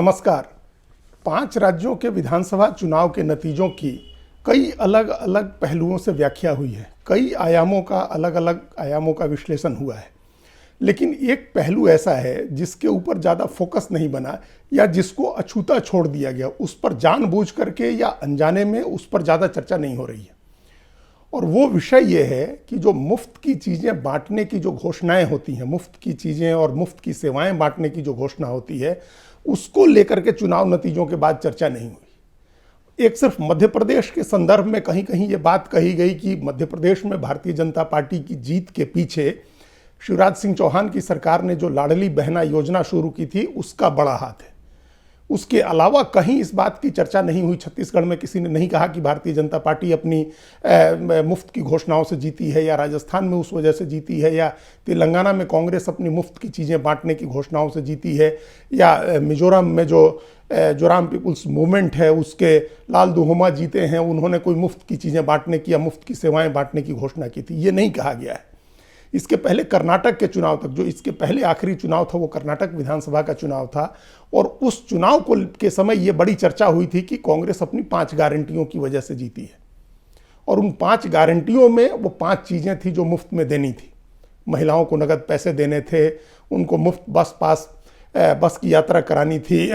नमस्कार। 5 राज्यों के विधानसभा चुनाव के नतीजों की कई अलग अलग पहलुओं से व्याख्या हुई है। कई अलग अलग आयामों का विश्लेषण हुआ है, लेकिन एक पहलू ऐसा है जिसके ऊपर ज़्यादा फोकस नहीं बना या जिसको अछूता छोड़ दिया गया। उस पर जानबूझ करके या अनजाने में उस पर ज़्यादा चर्चा नहीं हो रही है, और वो विषय ये है कि जो मुफ्त की चीज़ें बांटने की जो घोषणाएं होती हैं, मुफ्त की चीज़ें और मुफ्त की सेवाएं बांटने की जो घोषणा होती है, उसको लेकर के चुनाव नतीजों के बाद चर्चा नहीं हुई। एक सिर्फ मध्य प्रदेश के संदर्भ में कहीं कहीं ये बात कही गई कि मध्य प्रदेश में भारतीय जनता पार्टी की जीत के पीछे शिवराज सिंह चौहान की सरकार ने जो लाडली बहना योजना शुरू की थी उसका बड़ा हाथ है। उसके अलावा कहीं इस बात की चर्चा नहीं हुई। छत्तीसगढ़ में किसी ने नहीं कहा कि भारतीय जनता पार्टी अपनी मुफ्त की घोषणाओं से जीती है, या राजस्थान में उस वजह से जीती है, या तेलंगाना में कांग्रेस अपनी मुफ्त की चीज़ें बांटने की घोषणाओं से जीती है, या मिजोरम में जो जोराम पीपुल्स मूवमेंट है उसके लाल दुहोमा जीते हैं, उन्होंने कोई मुफ्त की चीज़ें बांटने की या मुफ्त की सेवाएँ बांटने की घोषणा की थी। ये नहीं कहा गया है। इसके पहले कर्नाटक के चुनाव तक, जो इसके पहले आखिरी चुनाव था वो कर्नाटक विधानसभा का चुनाव था, और उस चुनाव को के समय ये बड़ी चर्चा हुई थी कि कांग्रेस अपनी 5 गारंटियों की वजह से जीती है, और उन 5 गारंटियों में वो 5 चीज़ें थी जो मुफ्त में देनी थी। महिलाओं को नगद पैसे देने थे, उनको मुफ्त बस की यात्रा करानी थी,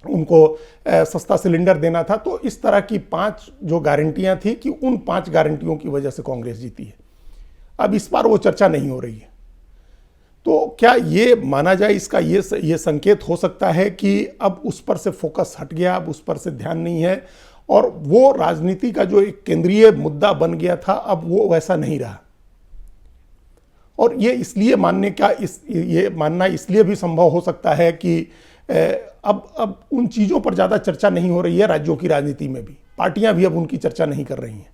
उनको सस्ता सिलेंडर देना था। तो इस तरह की 5 जो गारंटियाँ थी कि उन 5 गारंटियों की वजह से कांग्रेस जीती है। अब इस बार वो चर्चा नहीं हो रही है। तो क्या ये माना जाए, इसका ये संकेत हो सकता है कि अब उस पर से फोकस हट गया, अब उस पर से ध्यान नहीं है, और वो राजनीति का जो एक केंद्रीय मुद्दा बन गया था अब वो वैसा नहीं रहा। और ये मानना इसलिए भी संभव हो सकता है कि अब उन चीज़ों पर ज़्यादा चर्चा नहीं हो रही है। राज्यों की राजनीति में भी पार्टियां भी अब उनकी चर्चा नहीं कर रही हैं।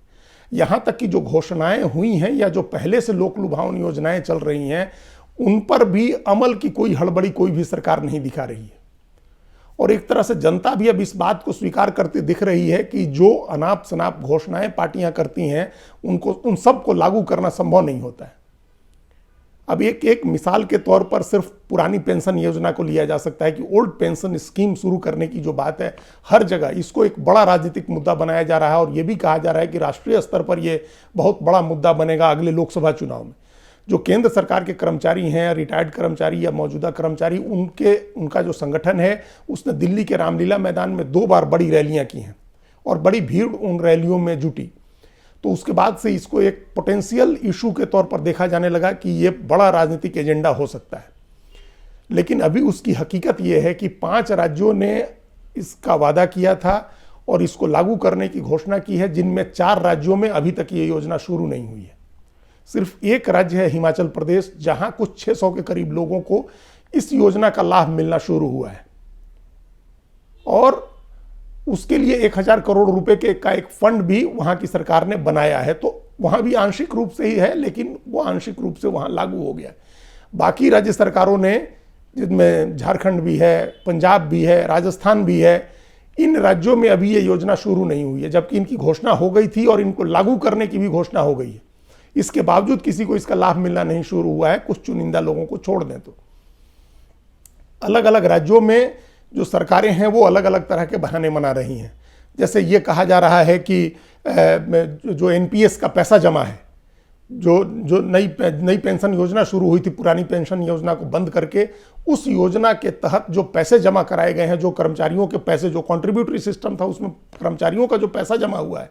यहाँ तक कि जो घोषणाएं हुई हैं या जो पहले से लोक लुभावनी योजनाएं चल रही हैं, उन पर भी अमल की कोई हड़बड़ी कोई भी सरकार नहीं दिखा रही है। और एक तरह से जनता भी अब इस बात को स्वीकार करती दिख रही है कि जो अनाप शनाप घोषणाएं पार्टियां करती हैं उन सबको लागू करना संभव नहीं होता है। अब एक मिसाल के तौर पर सिर्फ पुरानी पेंशन योजना को लिया जा सकता है कि ओल्ड पेंशन स्कीम शुरू करने की जो बात है, हर जगह इसको एक बड़ा राजनीतिक मुद्दा बनाया जा रहा है, और ये भी कहा जा रहा है कि राष्ट्रीय स्तर पर ये बहुत बड़ा मुद्दा बनेगा अगले लोकसभा चुनाव में। जो केंद्र सरकार के कर्मचारी हैं, रिटायर्ड कर्मचारी या मौजूदा कर्मचारी, उनका जो संगठन है उसने दिल्ली के रामलीला मैदान में 2 बार बड़ी रैलियाँ की हैं, और बड़ी भीड़ उन रैलियों में जुटी। तो उसके बाद से इसको एक पोटेंशियल इशू के तौर पर देखा जाने लगा कि ये बड़ा राजनीतिक एजेंडा हो सकता है। लेकिन अभी उसकी हकीकत ये है कि 5 राज्यों ने इसका वादा किया था और इसको लागू करने की घोषणा की है, जिनमें 4 राज्यों में अभी तक ये योजना शुरू नहीं हुई है। सिर्फ एक राज्य है हिमाचल प्रदेश, जहां कुछ 600 के करीब लोगों को इस योजना का लाभ मिलना शुरू हुआ है, और उसके लिए 1000 करोड़ रुपए का एक फंड भी वहां की सरकार ने बनाया है। तो वहां भी आंशिक रूप से ही है, लेकिन वो आंशिक रूप से वहां लागू हो गया। बाकी राज्य सरकारों ने, जिनमें झारखंड भी है, पंजाब भी है, राजस्थान भी है, इन राज्यों में अभी ये योजना शुरू नहीं हुई है, जबकि इनकी घोषणा हो गई थी और इनको लागू करने की भी घोषणा हो गई है। इसके बावजूद किसी को इसका लाभ मिलना नहीं शुरू हुआ है, कुछ चुनिंदा लोगों को छोड़ दें तो। अलग अलग राज्यों में जो सरकारें हैं वो अलग अलग तरह के बहाने बना रही हैं। जैसे ये कहा जा रहा है कि जो एनपीएस का पैसा जमा है, जो नई पेंशन योजना शुरू हुई थी, पुरानी पेंशन योजना को बंद करके उस योजना के तहत जो पैसे जमा कराए गए हैं, जो कर्मचारियों के पैसे, जो कॉन्ट्रीब्यूटरी सिस्टम था उसमें कर्मचारियों का जो पैसा जमा हुआ है,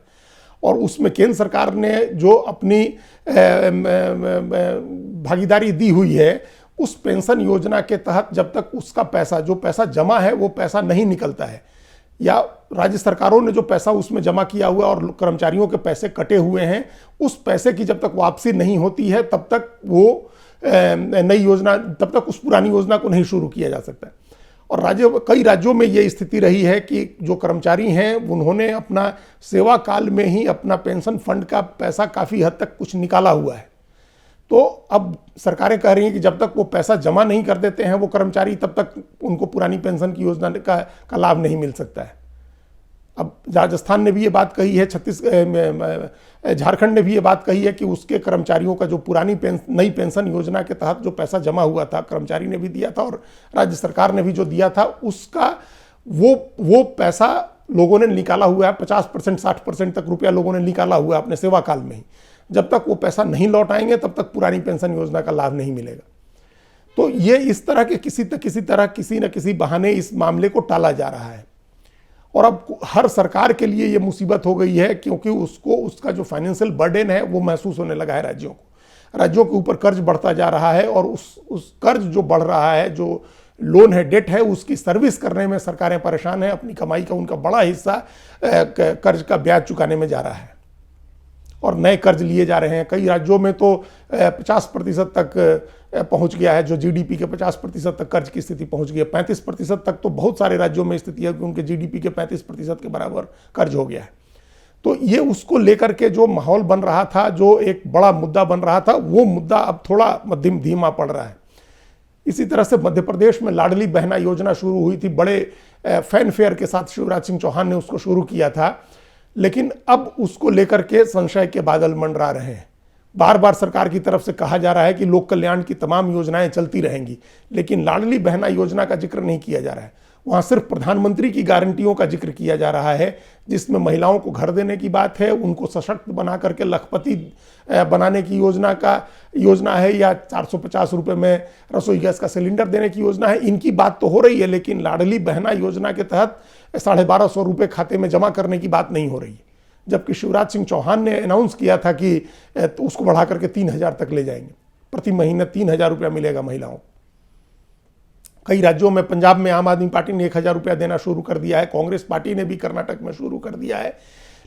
और उसमें केंद्र सरकार ने जो अपनी भागीदारी दी हुई है, उस पेंशन योजना के तहत जब तक उसका पैसा, जो पैसा जमा है वो पैसा नहीं निकलता है, या राज्य सरकारों ने जो पैसा उसमें जमा किया हुआ और कर्मचारियों के पैसे कटे हुए हैं, उस पैसे की जब तक वापसी नहीं होती है तब तक वो नई योजना, तब तक उस पुरानी योजना को नहीं शुरू किया जा सकता है। और कई राज्यों में ये स्थिति रही है कि जो कर्मचारी हैं उन्होंने अपना सेवा काल में ही अपना पेंशन फंड का पैसा काफ़ी हद तक कुछ निकाला हुआ है। तो अब सरकारें कह रही हैं कि जब तक वो पैसा जमा नहीं कर देते हैं वो कर्मचारी, तब तक उनको पुरानी पेंशन की योजना का लाभ नहीं मिल सकता है। अब राजस्थान ने भी ये बात कही है, झारखंड ने भी ये बात कही है कि उसके कर्मचारियों का जो नई पेंशन योजना के तहत जो पैसा जमा हुआ था, कर्मचारी ने भी दिया था और राज्य सरकार ने भी जो दिया था, उसका वो पैसा लोगों ने निकाला हुआ है, 50% 60% तक रुपया लोगों ने निकाला हुआ है अपने सेवा काल में ही। जब तक वो पैसा नहीं लौटाएंगे तब तक पुरानी पेंशन योजना का लाभ नहीं मिलेगा। तो ये इस तरह के किसी न किसी बहाने इस मामले को टाला जा रहा है। और अब हर सरकार के लिए ये मुसीबत हो गई है, क्योंकि उसका जो फाइनेंशियल बर्डन है वो महसूस होने लगा है राज्यों को। राज्यों के ऊपर कर्ज बढ़ता जा रहा है, और उस कर्ज जो बढ़ रहा है, जो लोन है, डेट है, उसकी सर्विस करने में सरकारें परेशान हैं। अपनी कमाई का उनका बड़ा हिस्सा कर्ज का ब्याज चुकाने में जा रहा है, और नए कर्ज लिए जा रहे हैं। कई राज्यों में तो 50% तक पहुंच गया है, जो जीडीपी के 50% तक कर्ज की स्थिति पहुंच गई है। 35% तक तो बहुत सारे राज्यों में स्थिति है कि उनके जीडीपी के 35% के बराबर कर्ज हो गया है। तो ये उसको लेकर के जो माहौल बन रहा था, जो एक बड़ा मुद्दा बन रहा था, वो मुद्दा अब थोड़ा मध्यम धीमा पड़ रहा है। इसी तरह से मध्य प्रदेश में लाडली बहना योजना शुरू हुई थी, बड़े फैनफेयर के साथ शिवराज सिंह चौहान ने उसको शुरू किया था, लेकिन अब उसको लेकर के संशय के बादल मंडरा रहे हैं। बार बार सरकार की तरफ से कहा जा रहा है कि लोक कल्याण की तमाम योजनाएं चलती रहेंगी, लेकिन लाडली बहना योजना का जिक्र नहीं किया जा रहा है। वहाँ सिर्फ प्रधानमंत्री की गारंटियों का जिक्र किया जा रहा है, जिसमें महिलाओं को घर देने की बात है, उनको सशक्त बना करके लखपति बनाने की योजना है, या 450 रुपये में रसोई गैस का सिलेंडर देने की योजना है। इनकी बात तो हो रही है, लेकिन लाडली बहना योजना के तहत 1250 रुपये खाते में जमा करने की बात नहीं हो रही है। जबकि शिवराज सिंह चौहान ने अनाउंस किया था कि उसको बढ़ा करके 3000 तक ले जाएंगे, प्रति महीने 3000 रुपया मिलेगा महिलाओं को। कई राज्यों में, पंजाब में आम आदमी पार्टी ने 1000 रुपया देना शुरू कर दिया है, कांग्रेस पार्टी ने भी कर्नाटक में शुरू कर दिया है।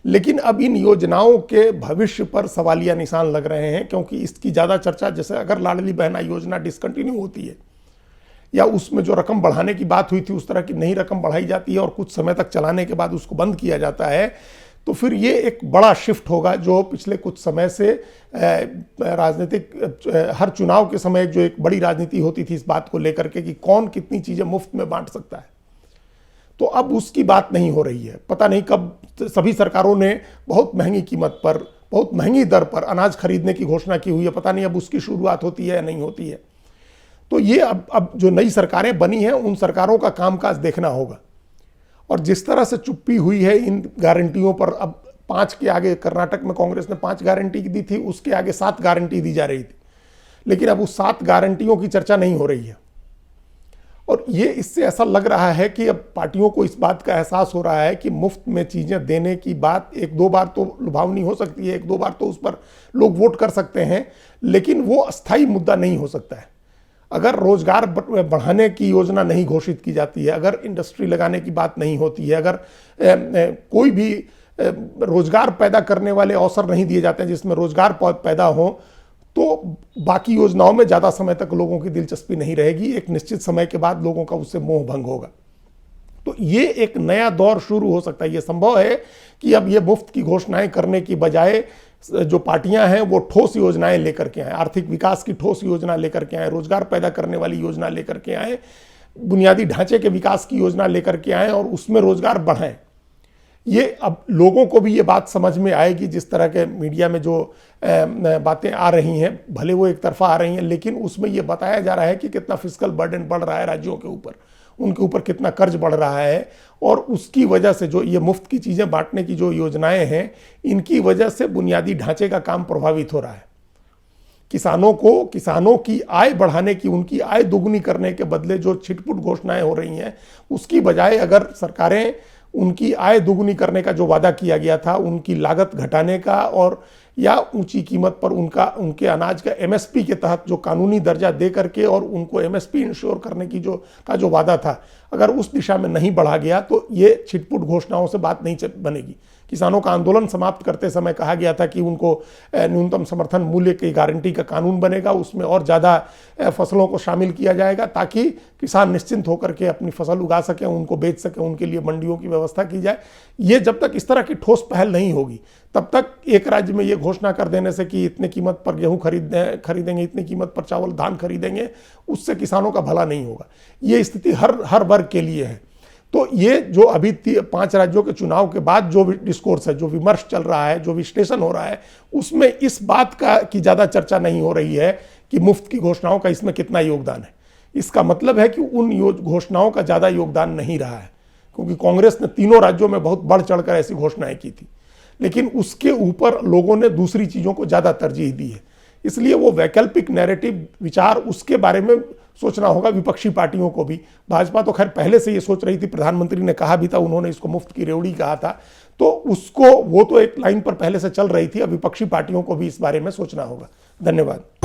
लेकिन अब इन योजनाओं के भविष्य पर सवालिया निशान लग रहे हैं, क्योंकि इसकी ज़्यादा चर्चा, जैसे अगर लाडली बहना योजना डिसकंटिन्यू होती है, या उसमें जो रकम बढ़ाने की बात हुई थी उस तरह की नई रकम बढ़ाई जाती है और कुछ समय तक चलाने के बाद उसको बंद किया जाता है, तो फिर ये एक बड़ा शिफ्ट होगा, जो पिछले कुछ समय से राजनीतिक हर चुनाव के समय जो एक बड़ी राजनीति होती थी इस बात को लेकर के कि कौन कितनी चीज़ें मुफ्त में बांट सकता है। तो अब उसकी बात नहीं हो रही है। पता नहीं कब सभी सरकारों ने बहुत महंगी कीमत पर, बहुत महंगी दर पर अनाज खरीदने की घोषणा की हुई है, पता नहीं अब उसकी शुरुआत होती है या नहीं होती है। तो ये अब जो नई सरकारें बनी हैं, उन सरकारों का कामकाज देखना होगा। और जिस तरह से चुप्पी हुई है इन गारंटियों पर, अब 5 के आगे, कर्नाटक में कांग्रेस ने 5 गारंटी दी थी, उसके आगे 7 गारंटी दी जा रही थी, लेकिन अब उस 7 गारंटियों की चर्चा नहीं हो रही है। और ये इससे ऐसा लग रहा है कि अब पार्टियों को इस बात का एहसास हो रहा है कि मुफ्त में चीज़ें देने की बात 1-2 बार तो लुभावनी हो सकती है, 1-2 बार तो उस पर लोग वोट कर सकते हैं, लेकिन वो अस्थायी मुद्दा नहीं हो सकता है। अगर रोजगार बढ़ाने की योजना नहीं घोषित की जाती है, अगर इंडस्ट्री लगाने की बात नहीं होती है, अगर कोई भी रोजगार पैदा करने वाले अवसर नहीं दिए जाते हैं जिसमें रोजगार पैदा हो, तो बाकी योजनाओं में ज़्यादा समय तक लोगों की दिलचस्पी नहीं रहेगी। एक निश्चित समय के बाद लोगों का उससे मोह भंग होगा। तो ये एक नया दौर शुरू हो सकता है। ये संभव है कि अब ये मुफ्त की घोषणाएं करने की बजाय जो पार्टियां हैं वो ठोस योजनाएं लेकर के आए, आर्थिक विकास की ठोस योजना लेकर के आए, रोजगार पैदा करने वाली योजना लेकर के आए, बुनियादी ढांचे के विकास की योजना लेकर के आए और उसमें रोजगार बढ़ाएं। ये अब लोगों को भी ये बात समझ में आएगी। जिस तरह के मीडिया में जो बातें आ रही हैं, भले वो एक तरफा आ रही हैं, लेकिन उसमें ये बताया जा रहा है कि कितना फिस्कल बर्डन बढ़ रहा है राज्यों के ऊपर, उनके ऊपर कितना कर्ज बढ़ रहा है, और उसकी वजह से जो ये मुफ्त की चीज़ें बांटने की जो योजनाएं हैं, इनकी वजह से बुनियादी ढांचे का काम प्रभावित हो रहा है। किसानों की आय बढ़ाने की, उनकी आय दोगुनी करने के बदले जो छिटपुट घोषणाएं हो रही हैं, उसकी बजाय अगर सरकारें उनकी आय दोगुनी करने का जो वादा किया गया था, उनकी लागत घटाने का, और या ऊंची कीमत पर उनके अनाज का एमएसपी के तहत जो कानूनी दर्जा दे करके और उनको एमएसपी इंश्योर करने की जो वादा था, अगर उस दिशा में नहीं बढ़ा गया तो ये छिटपुट घोषणाओं से बात नहीं बनेगी। किसानों का आंदोलन समाप्त करते समय कहा गया था कि उनको न्यूनतम समर्थन मूल्य की गारंटी का कानून बनेगा, उसमें और ज़्यादा फसलों को शामिल किया जाएगा ताकि किसान निश्चिंत होकर के अपनी फसल उगा सकें, उनको बेच सकें, उनके लिए मंडियों की व्यवस्था की जाए। ये जब तक इस तरह की ठोस पहल नहीं होगी, तब तक एक राज्य में ये घोषणा कर देने से कि इतने कीमत पर गेहूँ खरीदेंगे, इतनी कीमत पर चावल धान खरीदेंगे, उससे किसानों का भला नहीं होगा। ये स्थिति हर वर्ग के लिए है। तो ये जो अभी 5 राज्यों के चुनाव के बाद जो डिस्कोर्स है, जो विमर्श चल रहा है, जो विश्लेषण हो रहा है, उसमें इस बात की ज़्यादा चर्चा नहीं हो रही है कि मुफ्त की घोषणाओं का इसमें कितना योगदान है। इसका मतलब है कि उन घोषणाओं का ज़्यादा योगदान नहीं रहा है। क्योंकि कांग्रेस ने तीनों राज्यों में बहुत बढ़ चढ़कर ऐसी घोषणाएं की थी, लेकिन उसके ऊपर लोगों ने दूसरी चीज़ों को ज़्यादा तरजीह दी है। इसलिए वो वैकल्पिक नैरेटिव विचार, उसके बारे में सोचना होगा विपक्षी पार्टियों को भी। भाजपा तो खैर पहले से ये सोच रही थी, प्रधानमंत्री ने कहा भी था, उन्होंने इसको मुफ्त की रेवड़ी कहा था, तो उसको वो तो एक लाइन पर पहले से चल रही थी। अब विपक्षी पार्टियों को भी इस बारे में सोचना होगा। धन्यवाद।